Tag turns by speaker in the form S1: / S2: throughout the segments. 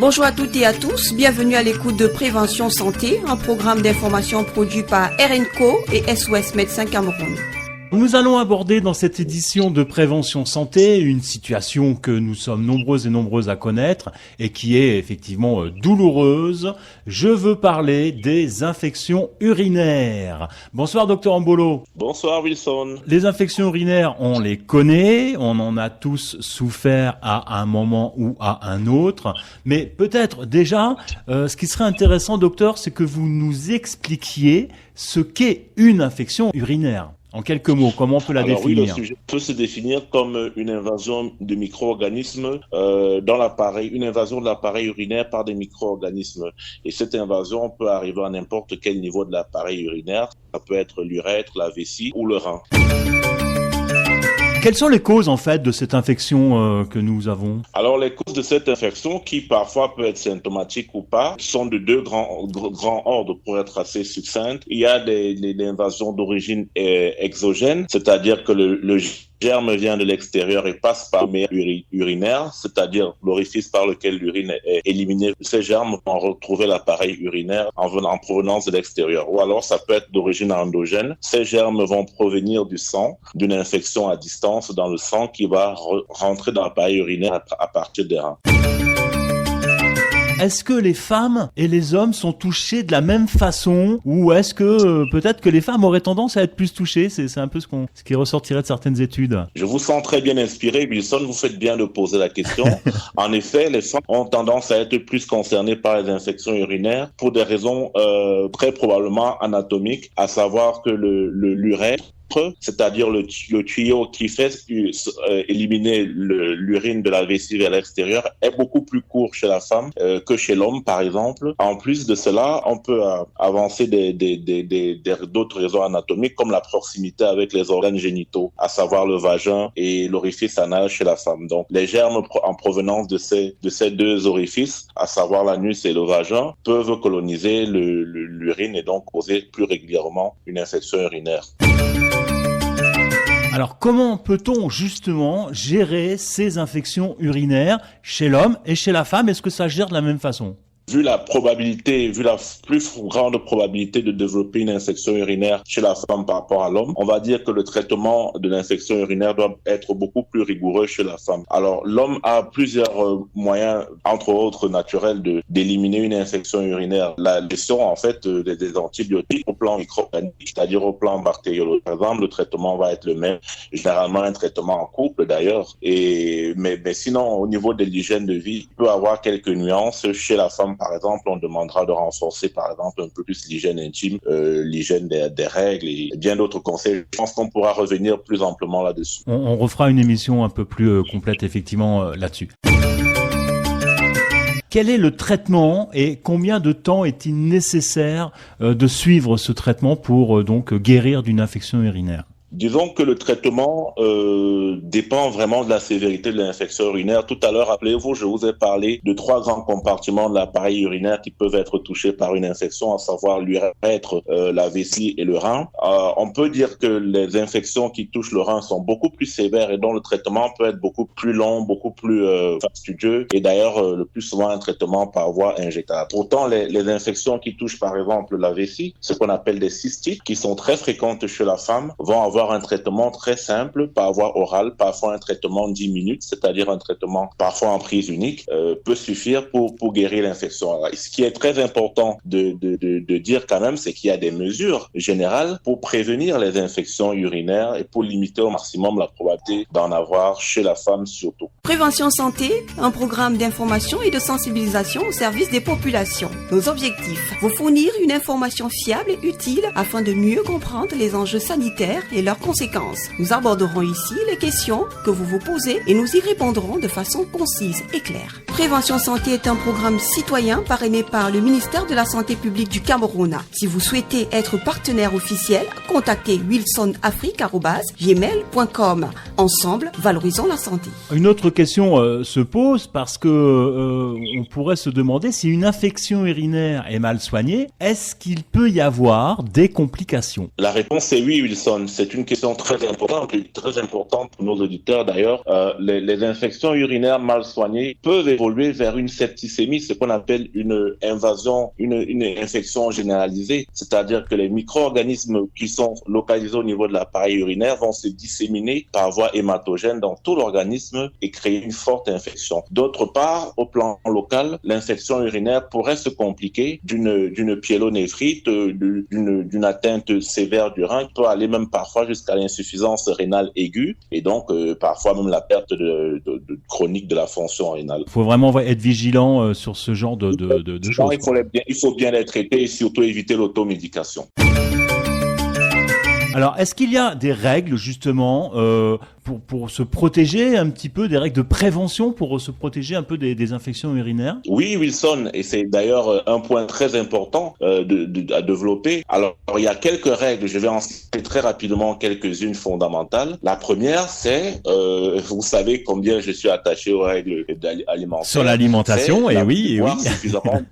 S1: Bonjour à toutes et à tous, bienvenue à l'écoute de Prévention Santé, un programme d'information produit par RNCO et SOS Médecins Cameroun.
S2: Nous allons aborder dans cette édition de Prévention Santé une situation que nous sommes nombreux et nombreuses à connaître et qui est effectivement douloureuse. Je veux parler des infections urinaires. Bonsoir Docteur Ambolo.
S3: Bonsoir Wilson.
S2: Les infections urinaires, on les connaît, on en a tous souffert à un moment ou à un autre. Mais peut-être déjà, ce qui serait intéressant docteur, c'est que vous nous expliquiez ce qu'est une infection urinaire. En quelques mots, comment on peut la définir?
S3: Oui, le sujet peut se définir comme une invasion de micro-organismes dans l'appareil, une invasion de l'appareil urinaire par des micro-organismes. Et cette invasion peut arriver à n'importe quel niveau de l'appareil urinaire. Ça peut être l'urètre, la vessie ou le rein.
S2: Quelles sont les causes en fait de cette infection que nous avons?
S3: Alors les causes de cette infection, qui parfois peut être symptomatique ou pas, sont de deux grands ordres pour être assez succincte. Il y a des invasions d'origine exogène, c'est-à-dire que le germe vient de l'extérieur et passe par le méandre urinaire, c'est-à-dire l'orifice par lequel l'urine est éliminée. Ces germes vont retrouver l'appareil urinaire en provenance de l'extérieur. Ou alors ça peut être d'origine endogène. Ces germes vont provenir du sang, d'une infection à distance dans le sang qui va rentrer dans l'appareil urinaire à partir des reins.
S2: Est-ce que les femmes et les hommes sont touchés de la même façon ou est-ce que peut-être que les femmes auraient tendance à être plus touchées? C'est un peu ce qui ressortirait de certaines études.
S3: Je vous sens très bien inspiré, Wilson, vous faites bien de poser la question. En effet, les femmes ont tendance à être plus concernées par les infections urinaires pour des raisons très probablement anatomiques, à savoir que l'urètre, c'est-à-dire le tuyau qui fait éliminer l'urine de la vessie vers l'extérieur, est beaucoup plus court chez la femme que chez l'homme, par exemple. En plus de cela, on peut avancer d'autres raisons anatomiques, comme la proximité avec les organes génitaux, à savoir le vagin et l'orifice anal chez la femme. Donc, les germes en provenance de ces deux orifices, à savoir l'anus et le vagin, peuvent coloniser l'urine et donc causer plus régulièrement une infection urinaire.
S2: Alors, comment peut-on justement gérer ces infections urinaires chez l'homme et chez la femme? Est-ce que ça gère de la même façon?
S3: Vu la plus grande probabilité de développer une infection urinaire chez la femme par rapport à l'homme, on va dire que le traitement de l'infection urinaire doit être beaucoup plus rigoureux chez la femme. Alors, l'homme a plusieurs moyens, entre autres naturels, d'éliminer une infection urinaire. La gestion, en fait, des antibiotiques au plan micro-organique, c'est-à-dire au plan bactériologique. Par exemple, le traitement va être le même, généralement un traitement en couple d'ailleurs. Mais sinon, au niveau de l'hygiène de vie, il peut y avoir quelques nuances chez la femme. Par exemple, on demandera de renforcer, par exemple, un peu plus l'hygiène intime, l'hygiène des règles et bien d'autres conseils. Je pense qu'on pourra revenir plus amplement là-dessus.
S2: On refera une émission un peu plus complète, effectivement, là-dessus. Quel est le traitement et combien de temps est-il nécessaire de suivre ce traitement pour donc guérir d'une infection urinaire?
S3: Disons que le traitement dépend vraiment de la sévérité de l'infection urinaire. Tout à l'heure, rappelez-vous, je vous ai parlé de 3 grands compartiments de l'appareil urinaire qui peuvent être touchés par une infection, à savoir l'urètre, la vessie et le rein. On peut dire que les infections qui touchent le rein sont beaucoup plus sévères et dont le traitement peut être beaucoup plus long, beaucoup plus fastidieux et d'ailleurs le plus souvent un traitement par voie injectable. Pourtant, les infections qui touchent par exemple la vessie, ce qu'on appelle des cystites, qui sont très fréquentes chez la femme, vont avoir un traitement très simple par voie orale, parfois un traitement 10 minutes, c'est-à-dire un traitement parfois en prise unique, peut suffire pour guérir l'infection. Alors, ce qui est très important de dire quand même, c'est qu'il y a des mesures générales pour prévenir les infections urinaires et pour limiter au maximum la probabilité d'en avoir chez la femme surtout.
S1: Prévention Santé, un programme d'information et de sensibilisation au service des populations. Nos objectifs, vous fournir une information fiable et utile afin de mieux comprendre les enjeux sanitaires et leurs conséquences. Nous aborderons ici les questions que vous vous posez et nous y répondrons de façon concise et claire. Prévention Santé est un programme citoyen parrainé par le ministère de la Santé publique du Cameroun. Si vous souhaitez être partenaire officiel, contactez wilsonafrique@gmail.com. Ensemble, valorisons la santé.
S2: Une autre question se pose parce que on pourrait se demander si une infection urinaire est mal soignée, est-ce qu'il peut y avoir des complications?
S3: La réponse est oui, Wilson. C'est une question très importante pour nos auditeurs d'ailleurs. Les infections urinaires mal soignées peuvent évoluer évoluer vers une septicémie, ce qu'on appelle une invasion, une infection généralisée. C'est-à-dire que les micro-organismes qui sont localisés au niveau de l'appareil urinaire vont se disséminer par voie hématogène dans tout l'organisme et créer une forte infection. D'autre part, au plan local, l'infection urinaire pourrait se compliquer d'une pyélonéphrite, d'une atteinte sévère du rein, qui peut aller même parfois jusqu'à l'insuffisance rénale aiguë et donc parfois même la perte chronique de la fonction rénale.
S2: Il faut vraiment être vigilant sur ce genre de choses.
S3: Il faut bien les traiter et surtout éviter l'automédication.
S2: Alors, est-ce qu'il y a des règles justement pour se protéger un petit peu, des règles de prévention pour se protéger un peu des infections urinaires?
S3: Oui, Wilson, et c'est d'ailleurs un point très important à développer. Alors, il y a quelques règles, je vais en citer très rapidement quelques-unes fondamentales. La première, c'est, vous savez combien je suis attaché aux règles alimentaires.
S2: Sur l'alimentation, oui.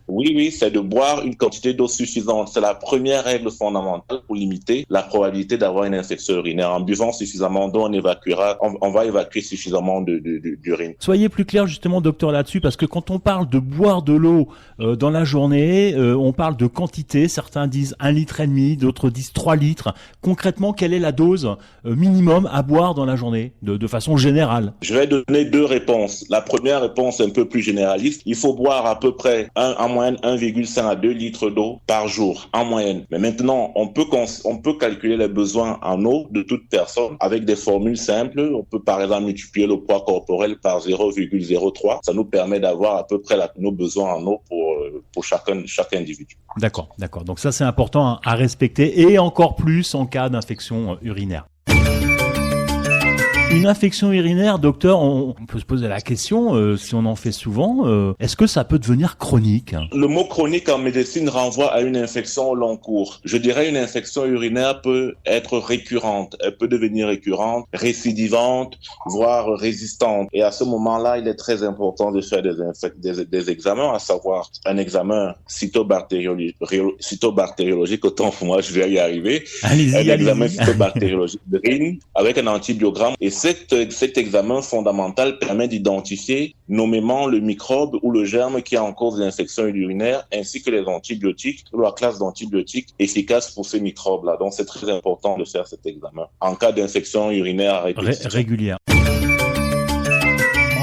S3: Oui, c'est de boire une quantité d'eau suffisante. C'est la première règle fondamentale pour limiter la probabilité d'avoir une infection urinaire. En buvant suffisamment d'eau, on va évacuer suffisamment d'urine.
S2: Soyez plus clair justement, docteur, là-dessus, parce que quand on parle de boire de l'eau dans la journée, on parle de quantité. Certains disent 1,5 litre, d'autres disent 3 litres. Concrètement, quelle est la dose minimum à boire dans la journée, de façon générale?
S3: Je vais donner 2 réponses. La première réponse un peu plus généraliste. Il faut boire à peu près en moyenne 1,5 à 2 litres d'eau par jour, en moyenne. Mais maintenant, on peut calculer les besoins en eau de toute personne avec des formules simples. On peut par exemple multiplier le poids corporel par 0,03. Ça nous permet d'avoir à peu près nos besoins en eau pour chaque individu.
S2: D'accord. Donc ça, c'est important à respecter et encore plus en cas d'infection urinaire. Une infection urinaire, docteur, on peut se poser la question, si on en fait souvent, est-ce que ça peut devenir chronique?
S3: Le mot chronique en médecine renvoie à une infection au long cours. Je dirais une infection urinaire peut être récurrente, elle peut devenir récurrente, récidivante, voire résistante. Et à ce moment-là, il est très important de faire des examens, à savoir un examen cytobactériologique, autant pour moi, je vais y arriver. Examen cytobactériologique de l'urine avec un antibiogramme. Et cet examen fondamental permet d'identifier nommément le microbe ou le germe qui est en cause de l'infection urinaire, ainsi que les antibiotiques ou la classe d'antibiotiques efficaces pour ces microbes-là. Donc, c'est très important de faire cet examen en cas d'infection urinaire
S2: régulière.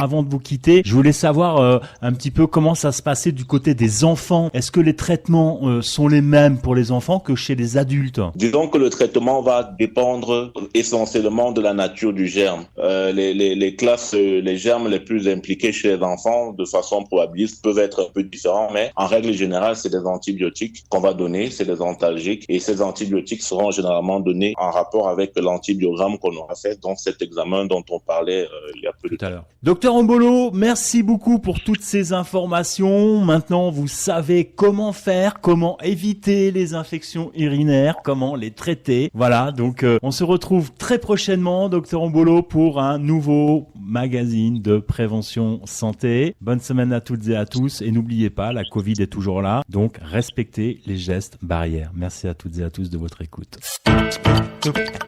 S2: Avant de vous quitter, je voulais savoir un petit peu comment ça se passait du côté des enfants. Est-ce que les traitements sont les mêmes pour les enfants que chez les adultes?
S3: Disons que le traitement va dépendre essentiellement de la nature du germe. Les germes les plus impliqués chez les enfants, de façon probabiliste, peuvent être un peu différents, mais en règle générale, c'est des antibiotiques qu'on va donner, c'est des antalgiques, et ces antibiotiques seront généralement donnés en rapport avec l'antibiogramme qu'on aura fait dans cet examen dont on parlait il y a peu de temps.
S2: Tout à l'heure. Docteur Ombolo, merci beaucoup pour toutes ces informations. Maintenant, vous savez comment faire, comment éviter les infections urinaires, comment les traiter. Voilà, donc on se retrouve très prochainement, docteur Ombolo, pour un nouveau magazine de prévention santé. Bonne semaine à toutes et à tous. Et n'oubliez pas, la Covid est toujours là, donc respectez les gestes barrières. Merci à toutes et à tous de votre écoute.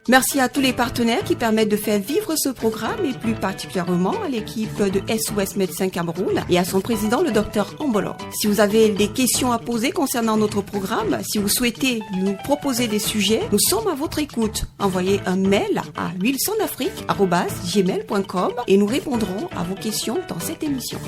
S1: Merci à tous les partenaires qui permettent de faire vivre ce programme et plus particulièrement à l'équipe de SOS Médecins Cameroun et à son président, le docteur Ombolo. Si vous avez des questions à poser concernant notre programme, si vous souhaitez nous proposer des sujets, nous sommes à votre écoute. Envoyez un mail à wilsonafrique@gmail.com et nous répondrons à vos questions dans cette émission.